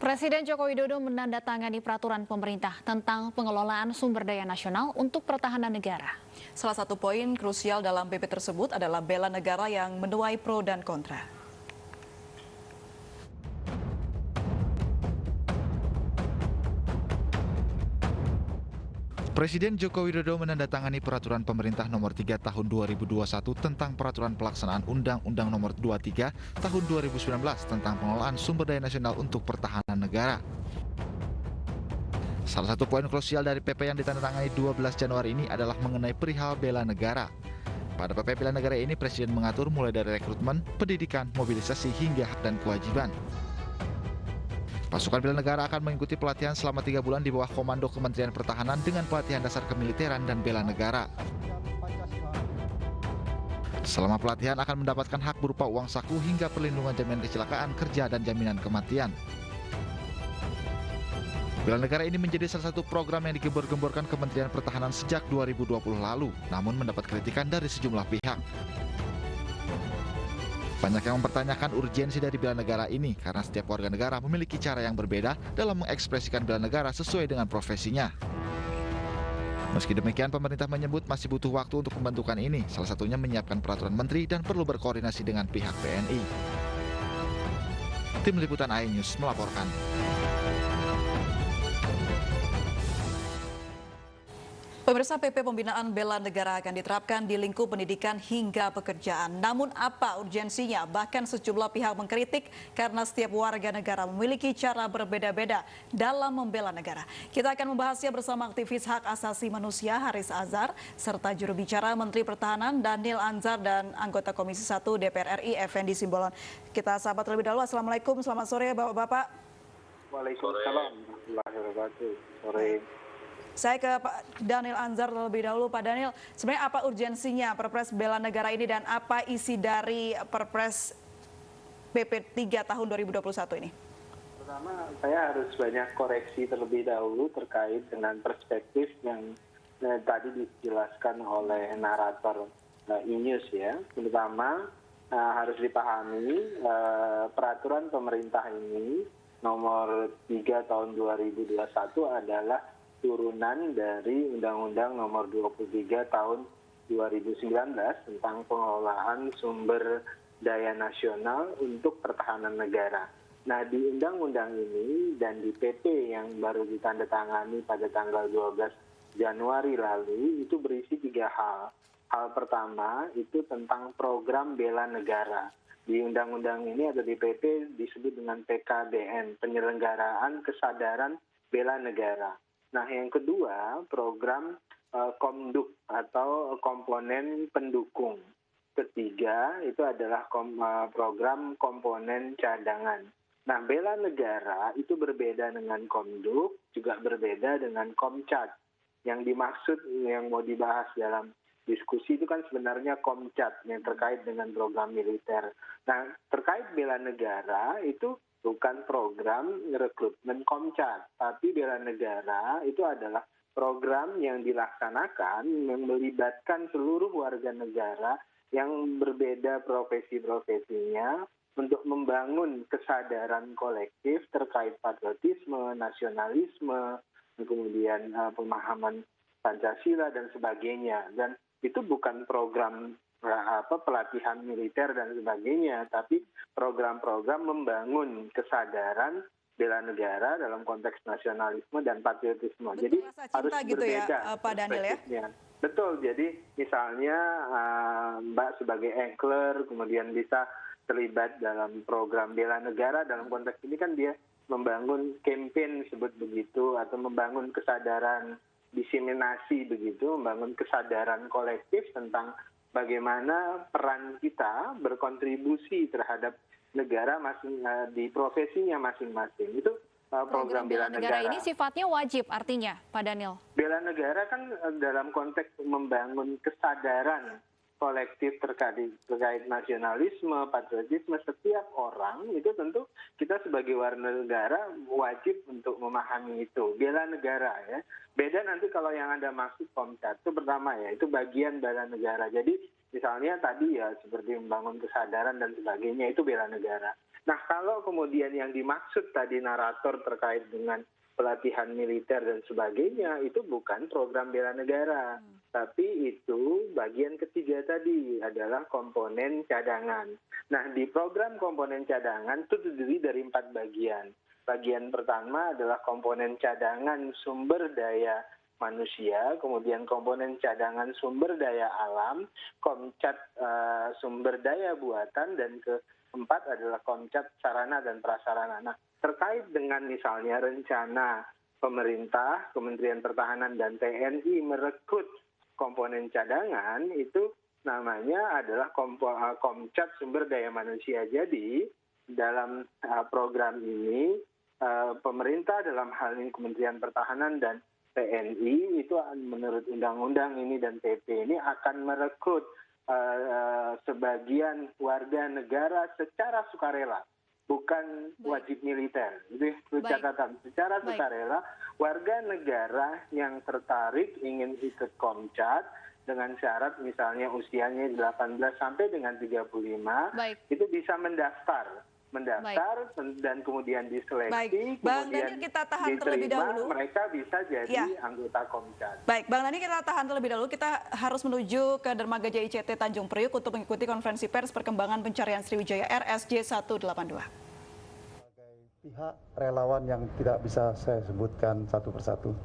Presiden Joko Widodo menandatangani peraturan pemerintah tentang pengelolaan sumber daya nasional untuk pertahanan negara. Salah satu poin krusial dalam PP tersebut adalah bela negara yang menuai pro dan kontra. Presiden Joko Widodo menandatangani peraturan pemerintah nomor 3 tahun 2021 tentang peraturan pelaksanaan Undang-Undang nomor 23 tahun 2019 tentang pengelolaan sumber daya nasional untuk pertahanan negara. Salah satu poin krusial dari PP yang ditandatangani 12 Januari ini adalah mengenai perihal bela negara. Pada PP bela negara ini, Presiden mengatur mulai dari rekrutmen, pendidikan, mobilisasi, hingga hak dan kewajiban. Pasukan bela negara akan mengikuti pelatihan selama 3 bulan di bawah komando Kementerian Pertahanan dengan pelatihan dasar kemiliteran dan bela negara. Selama pelatihan akan mendapatkan hak berupa uang saku hingga perlindungan jaminan kecelakaan kerja dan jaminan kematian. Bela negara ini menjadi salah satu program yang digembor-gemborkan Kementerian Pertahanan sejak 2020 lalu, namun mendapat kritikan dari sejumlah pihak. Banyak yang mempertanyakan urgensi dari bela negara ini karena setiap warga negara memiliki cara yang berbeda dalam mengekspresikan bela negara sesuai dengan profesinya. Meski demikian, pemerintah menyebut masih butuh waktu untuk pembentukan ini, salah satunya menyiapkan peraturan menteri dan perlu berkoordinasi dengan pihak TNI. Tim Liputan iNews melaporkan. Pemirsa, PP Pembinaan Bela Negara akan diterapkan di lingkup pendidikan hingga pekerjaan. Namun apa urgensinya? Bahkan sejumlah pihak mengkritik karena setiap warga negara memiliki cara berbeda-beda dalam membela negara. Kita akan membahasnya bersama aktivis hak asasi manusia Haris Azhar, serta juru bicara Menteri Pertahanan Daniel Anzar dan anggota Komisi 1 DPR RI Effendi Simbolon. Kita sahabat terlebih dahulu. Assalamualaikum, selamat sore Bapak-Bapak. Waalaikumsalam warahmatullahi wabarakatuh. Sore. Saya ke Pak Daniel Anzar terlebih dahulu. Pak Daniel, sebenarnya apa urgensinya Perpres Bela Negara ini dan apa isi dari Perpres PP 3 tahun 2021 ini? Pertama, saya harus banyak koreksi terlebih dahulu terkait dengan perspektif yang tadi dijelaskan oleh narator iNews ya. Pertama, harus dipahami peraturan pemerintah ini nomor 3 tahun 2021 adalah turunan dari Undang-Undang nomor 23 tahun 2019 tentang pengelolaan sumber daya nasional untuk pertahanan negara. Nah, di undang-undang ini dan di PP yang baru ditandatangani pada tanggal 12 Januari lalu itu berisi 3 hal. Hal pertama itu tentang program bela negara. Di undang-undang ini atau di PP disebut dengan PKBN, penyelenggaraan kesadaran bela negara. Nah, yang kedua, program Komduk atau komponen pendukung. Ketiga, itu adalah program komponen cadangan. Nah, bela negara itu berbeda dengan Komduk, juga berbeda dengan Komcat. Yang dimaksud, yang mau dibahas dalam diskusi itu kan sebenarnya Komcat yang terkait dengan program militer. Nah, terkait bela negara itu bukan program rekrutmen Komcat, tapi bela negara itu adalah program yang dilaksanakan yang melibatkan seluruh warga negara yang berbeda profesi-profesinya untuk membangun kesadaran kolektif terkait patriotisme, nasionalisme, kemudian pemahaman Pancasila dan sebagainya. Dan itu bukan program pelatihan militer dan sebagainya, tapi program-program membangun kesadaran bela negara dalam konteks nasionalisme dan patriotisme. Bentuk jadi rasa cinta harus gitu berbeda ya, Pak Daniel ya? Betul, jadi misalnya Mbak sebagai angler kemudian bisa terlibat dalam program bela negara, dalam konteks ini kan dia membangun campaign sebut begitu, atau membangun kesadaran diseminasi begitu, membangun kesadaran kolektif tentang bagaimana peran kita berkontribusi terhadap negara di profesinya masing-masing. Itu program bela negara. Ini sifatnya wajib artinya, Pak Daniel? Bela negara kan dalam konteks membangun kesadaran kolektif terkait nasionalisme, patriotisme setiap orang, itu tentu kita sebagai warga negara wajib untuk memahami itu. Bela negara ya. Beda nanti kalau yang Anda maksud Komcat, itu pertama ya, itu bagian bela negara. Jadi misalnya tadi ya seperti membangun kesadaran dan sebagainya, itu bela negara. Nah, kalau kemudian yang dimaksud tadi narator terkait dengan pelatihan militer dan sebagainya, itu bukan program bela negara. Tapi itu bagian ketiga tadi adalah komponen cadangan. Nah, di program komponen cadangan itu terdiri dari 4 bagian. Bagian pertama adalah komponen cadangan sumber daya manusia, kemudian komponen cadangan sumber daya alam, komcat sumber daya buatan, dan keempat adalah komcat sarana dan prasarana. Nah, terkait dengan misalnya rencana pemerintah, Kementerian Pertahanan dan TNI merekrut komponen cadangan, itu namanya adalah komcat sumber daya manusia. Jadi dalam program ini pemerintah dalam hal ini Kementerian Pertahanan dan TNI itu menurut undang-undang ini dan PP ini akan merekrut sebagian warga negara secara sukarela, bukan wajib militer. Itu catatan. Secara sukarela, warga negara yang tertarik ingin ikut komcat dengan syarat misalnya usianya 18 sampai dengan 35, itu bisa mendaftar dan kemudian diseleksi, Bang kemudian Daniel, kita tahan terlebih dahulu. Mereka bisa jadi anggota komcat. Baik, Bang Daniel, kita tahan terlebih dahulu. Kita harus menuju ke Dermaga JICT Tanjung Priuk untuk mengikuti konferensi pers perkembangan pencarian Sriwijaya RSJ 182. Pihak relawan yang tidak bisa saya sebutkan satu persatu.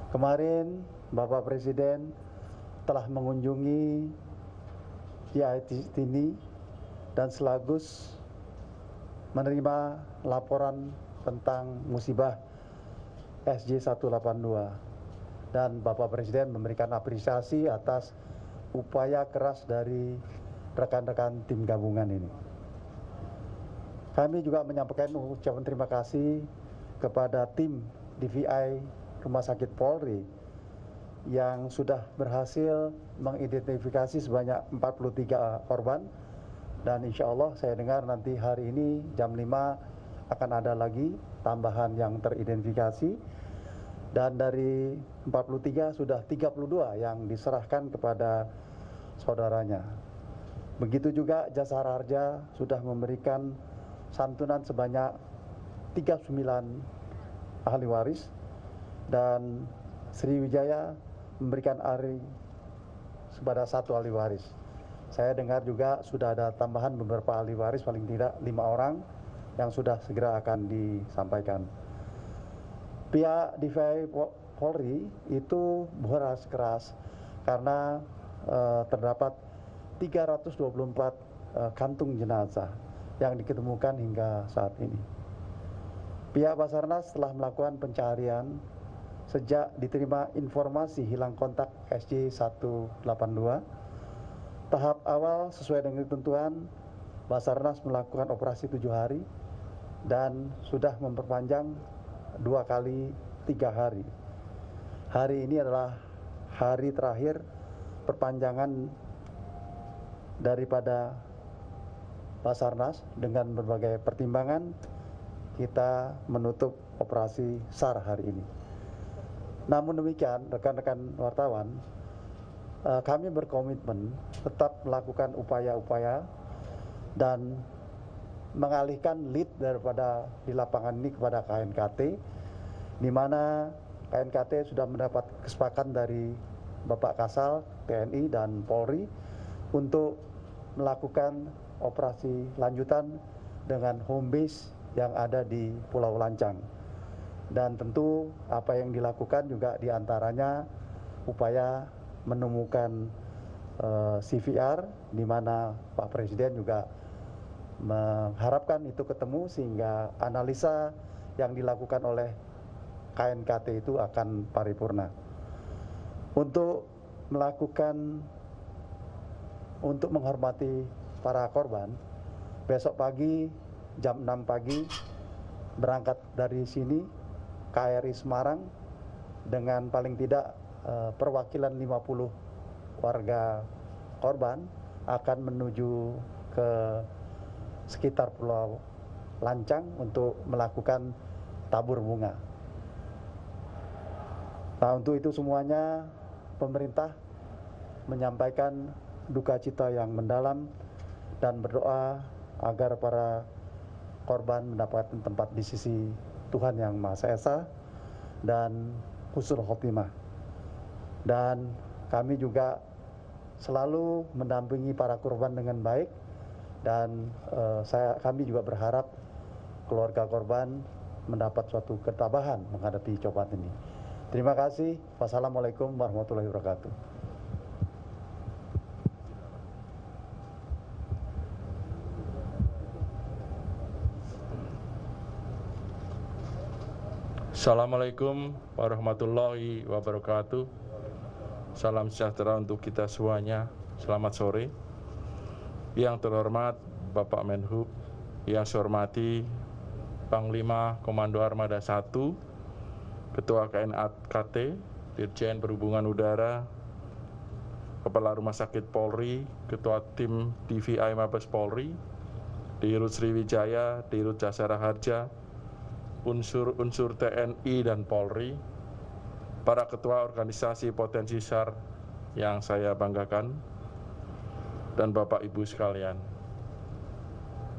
Kemarin Bapak Presiden telah mengunjungi JICT ini dan sekaligus menerima laporan tentang musibah SJ 182 dan Bapak Presiden memberikan apresiasi atas upaya keras dari rekan-rekan tim gabungan ini. Kami juga menyampaikan ucapan terima kasih kepada tim DVI Rumah Sakit Polri yang sudah berhasil mengidentifikasi sebanyak 43 korban. Dan insya Allah saya dengar nanti hari ini jam 5 akan ada lagi tambahan yang teridentifikasi. Dan dari 43 sudah 32 yang diserahkan kepada saudaranya. Begitu juga Jasara Harja sudah memberikan santunan sebanyak 39 ahli waris. Dan Sriwijaya memberikan ari kepada 1 ahli waris. Saya dengar juga sudah ada tambahan beberapa ahli waris, paling tidak 5 orang yang sudah segera akan disampaikan. Pihak DVI Polri itu beras keras karena terdapat 324 kantung jenazah yang diketemukan hingga saat ini. Pihak Basarnas telah melakukan pencarian sejak diterima informasi hilang kontak SJ 182. Tahap awal sesuai dengan ketentuan, Basarnas melakukan operasi 7 hari dan sudah memperpanjang 2 kali 3 hari. Hari ini adalah hari terakhir perpanjangan daripada Basarnas. Dengan berbagai pertimbangan kita menutup operasi SAR hari ini. Namun demikian, rekan-rekan wartawan, kami berkomitmen tetap melakukan upaya-upaya dan mengalihkan lead daripada di lapangan ini kepada KNKT, di mana KNKT sudah mendapat kesepakatan dari Bapak Kasal, TNI dan Polri untuk melakukan operasi lanjutan dengan home base yang ada di Pulau Lancang. Dan tentu apa yang dilakukan juga diantaranya upaya menemukan CVR, di mana Pak Presiden juga mengharapkan itu ketemu sehingga analisa yang dilakukan oleh KNKT itu akan paripurna. Untuk menghormati para korban, besok pagi jam 6 pagi berangkat dari sini KRI Semarang dengan paling tidak perwakilan 50 warga korban akan menuju ke sekitar Pulau Lancang untuk melakukan tabur bunga. Nah, untuk itu semuanya pemerintah menyampaikan duka cita yang mendalam dan berdoa agar para korban mendapatkan tempat di sisi Tuhan Yang Maha Esa dan husnul khotimah. Dan kami juga selalu mendampingi para korban dengan baik, dan kami juga berharap keluarga korban mendapat suatu ketabahan menghadapi cobaan ini. Terima kasih. Wassalamualaikum warahmatullahi wabarakatuh. Assalamualaikum warahmatullahi wabarakatuh. Salam sejahtera untuk kita semuanya. Selamat sore. Yang terhormat Bapak Menhub, yang saya hormati Panglima Komando Armada 1, Ketua KNKT, Dirjen Perhubungan Udara, Kepala Rumah Sakit Polri, Ketua Tim DVI Mabes Polri, Dirut Sriwijaya, Dirut Jasara Harja, unsur TNI dan Polri, para ketua organisasi potensi SAR yang saya banggakan, dan Bapak Ibu sekalian.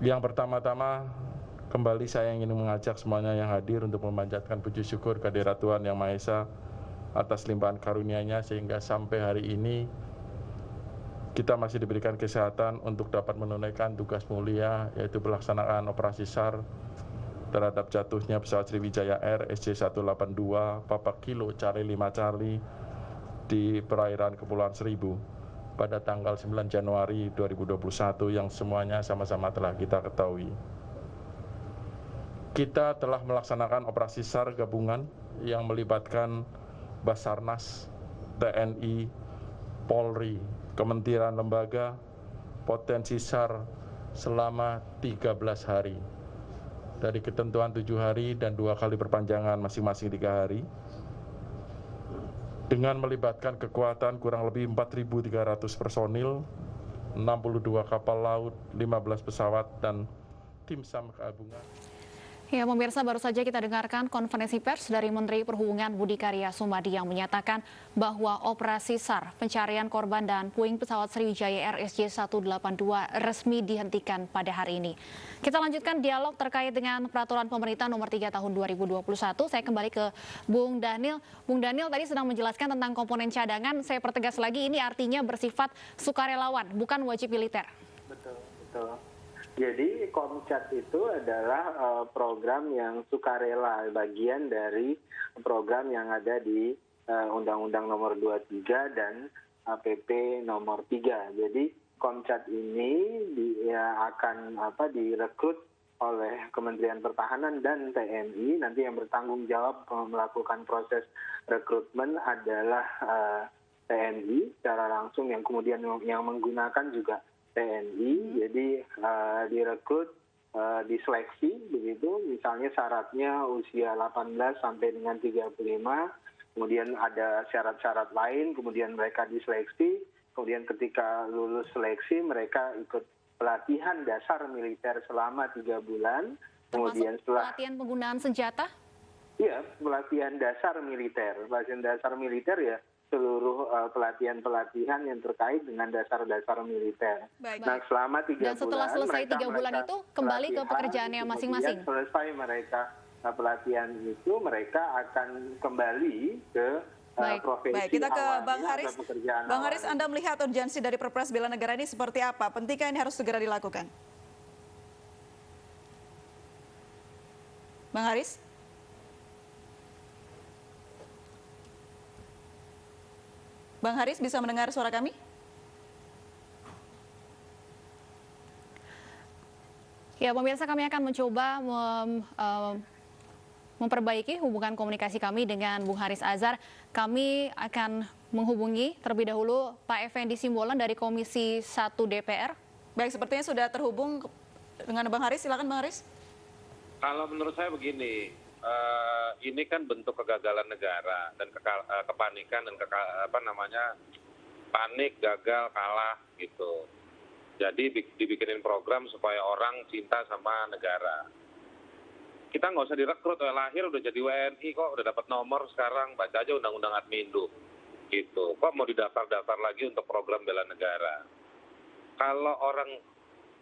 Yang pertama-tama, kembali saya ingin mengajak semuanya yang hadir untuk memanjatkan puji syukur kehadirat Tuhan Yang Maha Esa atas limpahan karunia-Nya sehingga sampai hari ini kita masih diberikan kesehatan untuk dapat menunaikan tugas mulia, yaitu pelaksanaan operasi SAR terhadap jatuhnya pesawat Sriwijaya Air SJ182 Papa Kilo Charlie 5 Charlie di perairan Kepulauan Seribu pada tanggal 9 Januari 2021 yang semuanya sama-sama telah kita ketahui. Kita telah melaksanakan operasi SAR gabungan yang melibatkan Basarnas, TNI, Polri, Kementerian Lembaga, potensi SAR selama 13 hari. Dari ketentuan 7 hari dan 2 kali perpanjangan masing-masing 3 hari, dengan melibatkan kekuatan kurang lebih 4.300 personil, 62 kapal laut, 15 pesawat, dan tim SAR gabungan. Ya, pemirsa, baru saja kita dengarkan konferensi pers dari Menteri Perhubungan Budi Karya Sumadi yang menyatakan bahwa operasi SAR pencarian korban dan puing pesawat Sriwijaya Air SJ182 resmi dihentikan pada hari ini. Kita lanjutkan dialog terkait dengan peraturan pemerintah nomor 3 tahun 2021. Saya kembali ke Bung Daniel. Bung Daniel tadi sedang menjelaskan tentang komponen cadangan. Saya pertegas lagi, ini artinya bersifat sukarelawan, bukan wajib militer. Betul, betul. Jadi Komcat itu adalah program yang sukarela, bagian dari program yang ada di Undang-Undang Nomor 23 dan PP Nomor 3. Jadi Komcat ini akan direkrut oleh Kementerian Pertahanan dan TNI. Nanti yang bertanggung jawab melakukan proses rekrutmen adalah TNI secara langsung, yang kemudian yang menggunakan juga TNI. Jadi direkrut, diseleksi begitu, misalnya syaratnya usia 18 sampai dengan 35, kemudian ada syarat-syarat lain, kemudian mereka diseleksi, kemudian ketika lulus seleksi mereka ikut pelatihan dasar militer selama 3 bulan. Kemudian setelah pelatihan penggunaan senjata? Iya, pelatihan dasar militer. Pelatihan dasar militer ya seluruh pelatihan-pelatihan yang terkait dengan dasar-dasar militer. Baik. Nah, selama 3 bulan. Dan setelah selesai 3 bulan itu kembali ke pekerjaannya masing-masing. Selesai mereka pelatihan itu, mereka akan kembali ke profesi. Baik, kita ke awalnya Bang Haris. atau pekerjaan Bang Haris, awalnya. Anda melihat urgensi dari Perpres Bela Negara ini seperti apa? Pentingkah ini harus segera dilakukan? Bang Haris? Bang Haris, bisa mendengar suara kami? Ya, pemirsa, kami akan mencoba memperbaiki hubungan komunikasi kami dengan Bung Haris Azhar. Kami akan menghubungi terlebih dahulu Pak Effendi Simbolon dari Komisi 1 DPR. Baik, sepertinya sudah terhubung dengan Bang Haris. Silakan Bang Haris. Kalau menurut saya begini, ini kan bentuk kegagalan negara dan kepanikan dan panik, gagal, kalah gitu. Jadi dibikinin program supaya orang cinta sama negara. Kita nggak usah direkrut, lahir udah jadi WNI kok, udah dapat nomor sekarang, baca aja Undang-Undang Admindu gitu. Kok mau didaftar-daftar lagi untuk program bela negara? Kalau orang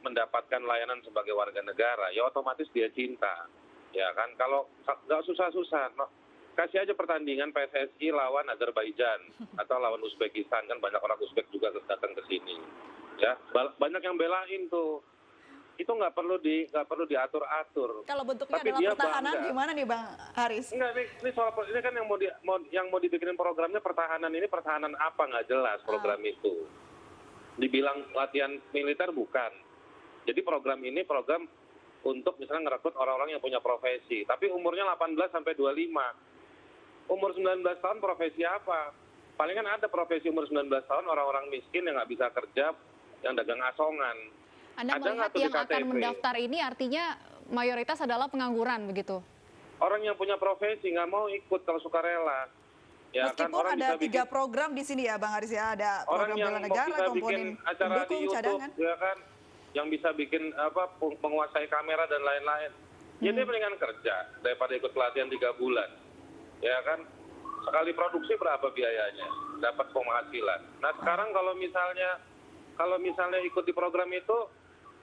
mendapatkan layanan sebagai warga negara, ya otomatis dia cinta. Ya kan, kalau nggak susah-susah, no, kasih aja pertandingan PSSI lawan Azerbaijan atau lawan Uzbekistan, kan banyak orang Uzbek juga datang ke sini. Ya, banyak yang belain tuh. Itu nggak perlu diatur-atur. Kalau bentuknya Tapi adalah dia pertahanan, bangga. gimana nih Bang Haris? Enggak, ini soal ini kan yang mau dibikinin programnya pertahanan, ini pertahanan apa nggak jelas program itu. Dibilang latihan militer bukan. Jadi program ini program untuk misalnya ngerekrut orang-orang yang punya profesi, tapi umurnya 18 sampai 25. Umur 19 tahun profesi apa? Palingan ada profesi umur 19 tahun orang-orang miskin yang nggak bisa kerja, yang dagang asongan. Anda Ada melihat nggak tuh di yang akan KTP? mendaftar ini artinya mayoritas adalah pengangguran begitu? Orang yang punya profesi nggak mau ikut kalau sukarela. Ya kan, Meskipun orang ada bisa 3 program di sini ya Bang Haris ya, ada orang program yang bela negara, bisa bikin komponen acara di pendukung, YouTube, cadangan. ya kan, yang bisa bikin menguasai kamera dan lain-lain. Ya dia mendingan kerja daripada ikut pelatihan 3 bulan. Ya kan, sekali produksi berapa biayanya? Dapat penghasilan. Nah sekarang kalau misalnya ikut di program itu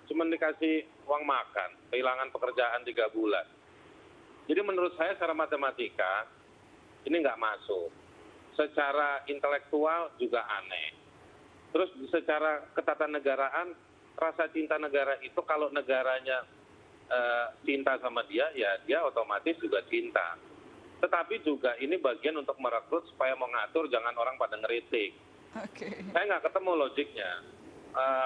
cuma dikasih uang makan, kehilangan pekerjaan 3 bulan. Jadi menurut saya secara matematika ini nggak masuk. Secara intelektual juga aneh. Terus secara ketatanegaraan, rasa cinta negara itu kalau negaranya cinta sama dia, ya dia otomatis juga cinta. Tetapi juga ini bagian untuk merekrut supaya mengatur jangan orang pada ngeritik. Saya nggak ketemu logiknya.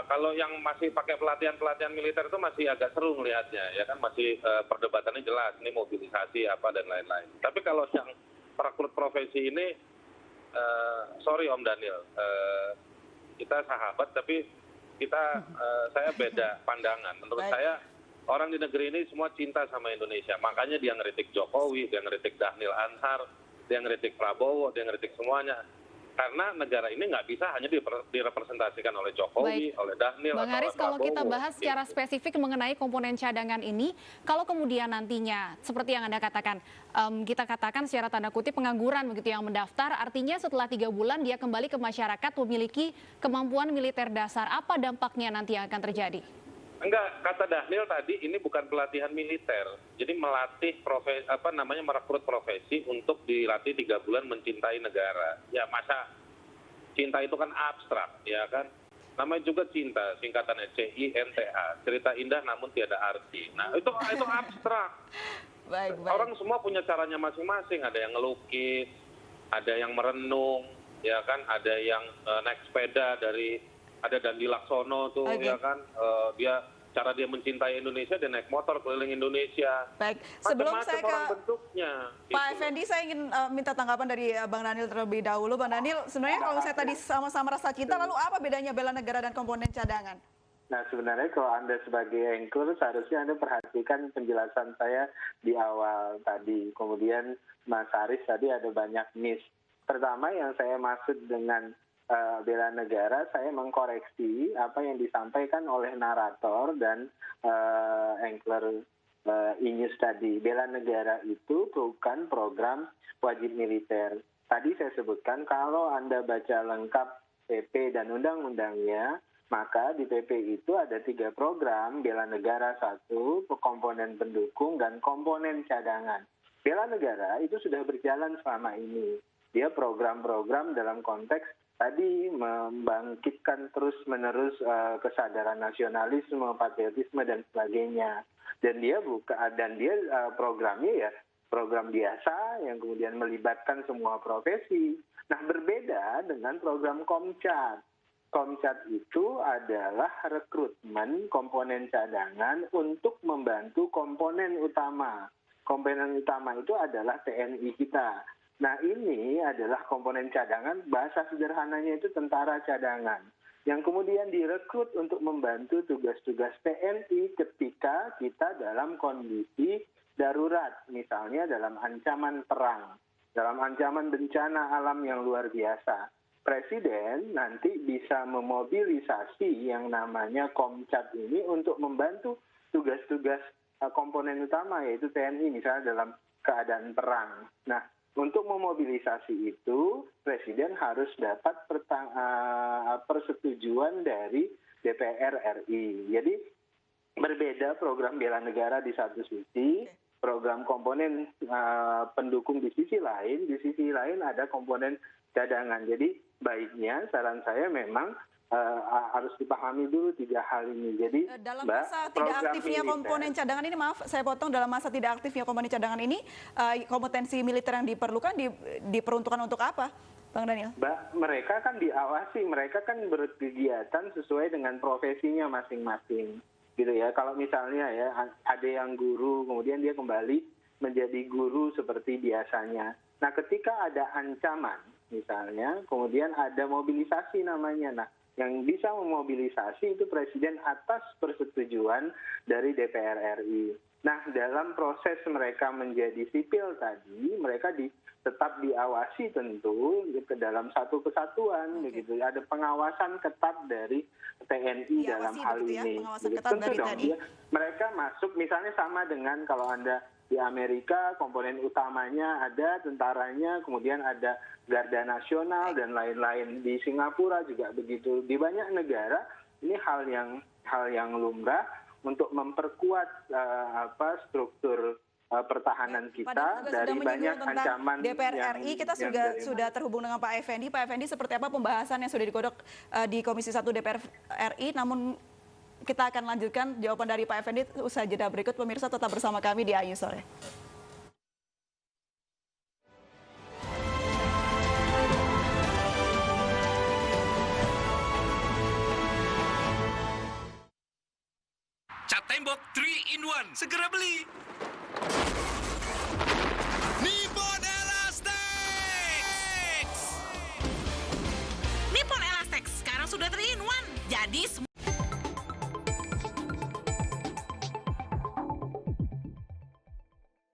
Kalau yang masih pakai pelatihan militer itu masih agak seru melihatnya, ya kan, masih perdebatannya jelas, ini mobilisasi apa dan lain-lain. Tapi kalau yang perekrut profesi ini, sorry Om Daniel, kita sahabat tapi saya beda pandangan. Menurut saya orang di negeri ini semua cinta sama Indonesia, makanya dia ngeritik Jokowi, dia ngeritik Dhanil Ansar, dia ngeritik Prabowo, dia ngeritik semuanya. Karena negara ini nggak bisa hanya direpresentasikan oleh Jokowi, oleh Dhanil, Bang atau Haris, oleh kalau Prabowo. kita bahas secara spesifik mengenai komponen cadangan ini, kalau kemudian nantinya, seperti yang Anda katakan, kita katakan secara tanda kutip pengangguran begitu yang mendaftar, artinya setelah 3 bulan dia kembali ke masyarakat memiliki kemampuan militer dasar. Apa dampaknya nanti yang akan terjadi? Enggak, kata Dhanil tadi ini bukan pelatihan militer. Jadi melatih merekrut profesi untuk dilatih 3 bulan mencintai negara. Ya masa cinta itu kan abstrak, ya kan? Namanya juga cinta, singkatannya CINTA, cerita indah namun tiada arti. Nah, itu abstrak. Baik. Orang semua punya caranya masing-masing, ada yang ngelukis, ada yang merenung, ya kan, ada yang naik sepeda ada Dandi Laksono tuh, ya kan, cara dia mencintai Indonesia, dia naik motor keliling Indonesia. Baik, sebelum saya ke bentuknya, Pak Effendi, saya ingin minta tanggapan dari Bang Dhanil terlebih dahulu. Bang Dhanil, sebenarnya kalau saya tadi sama-sama rasa cinta, lalu apa bedanya bela negara dan komponen cadangan? Nah sebenarnya kalau Anda sebagai anchor seharusnya Anda perhatikan penjelasan saya di awal tadi. Kemudian Mas Haris tadi ada banyak miss. Pertama yang saya maksud dengan bela negara, saya mengkoreksi apa yang disampaikan oleh narator dan anchor Inews tadi. Bela negara itu bukan program wajib militer. Tadi saya sebutkan kalau Anda baca lengkap PP dan undang-undangnya, maka di PP itu ada 3 program, bela negara 1, komponen pendukung, dan komponen cadangan. Bela negara itu sudah berjalan selama ini. Dia program-program dalam konteks tadi membangkitkan terus-menerus kesadaran nasionalisme, patriotisme, dan sebagainya. Dan dia programnya ya program biasa yang kemudian melibatkan semua profesi. Nah berbeda dengan program Komcat. Komcat itu adalah rekrutmen komponen cadangan untuk membantu komponen utama. Komponen utama itu adalah TNI kita. Nah ini adalah komponen cadangan, bahasa sederhananya itu tentara cadangan. Yang kemudian direkrut untuk membantu tugas-tugas TNI ketika kita dalam kondisi darurat. Misalnya dalam ancaman perang, dalam ancaman bencana alam yang luar biasa. Presiden nanti bisa memobilisasi yang namanya Komcat ini untuk membantu tugas-tugas komponen utama yaitu TNI misalnya dalam keadaan perang. Nah, untuk memobilisasi itu, Presiden harus dapat persetujuan dari DPR RI. Jadi berbeda program bela negara di satu sisi, program komponen pendukung di sisi lain ada komponen cadangan. Jadi baiknya saran saya memang harus dipahami dulu 3 hal ini. Jadi dalam Mbak, masa tidak aktifnya komponen cadangan ini, maaf saya potong, dalam masa tidak aktifnya komponen cadangan ini, kompetensi militer yang diperlukan diperuntukkan untuk apa, Bang Daniel? Mbak, mereka kan diawasi, mereka kan berkegiatan sesuai dengan profesinya masing-masing, gitu ya. Kalau misalnya ya ada yang guru, kemudian dia kembali menjadi guru seperti biasanya. Nah, ketika ada ancaman, misalnya, kemudian ada mobilisasi namanya. Nah, yang bisa memobilisasi itu Presiden atas persetujuan dari DPR RI. Nah, dalam proses mereka menjadi sipil tadi, mereka tetap diawasi tentu ke dalam satu kesatuan, begitu. Ada pengawasan ketat dari TNI dalam hal ini. Tentu dong, mereka masuk, misalnya sama dengan kalau Anda di Amerika, komponen utamanya ada tentaranya, kemudian ada Garda Nasional dan lain-lain. Di Singapura juga begitu. Di banyak negara ini hal yang lumrah untuk memperkuat struktur pertahanan kita dari banyak ancaman DPR RI. Kita sudah terhubung dengan Pak Effendi. Pak Effendi, seperti apa pembahasan yang sudah digodok di Komisi 1 DPR RI? Namun kita akan lanjutkan jawaban dari Pak Effendi usai jeda berikut. Pemirsa tetap bersama kami di Ayu Sore. Cat tembok 3 in 1, segera beli.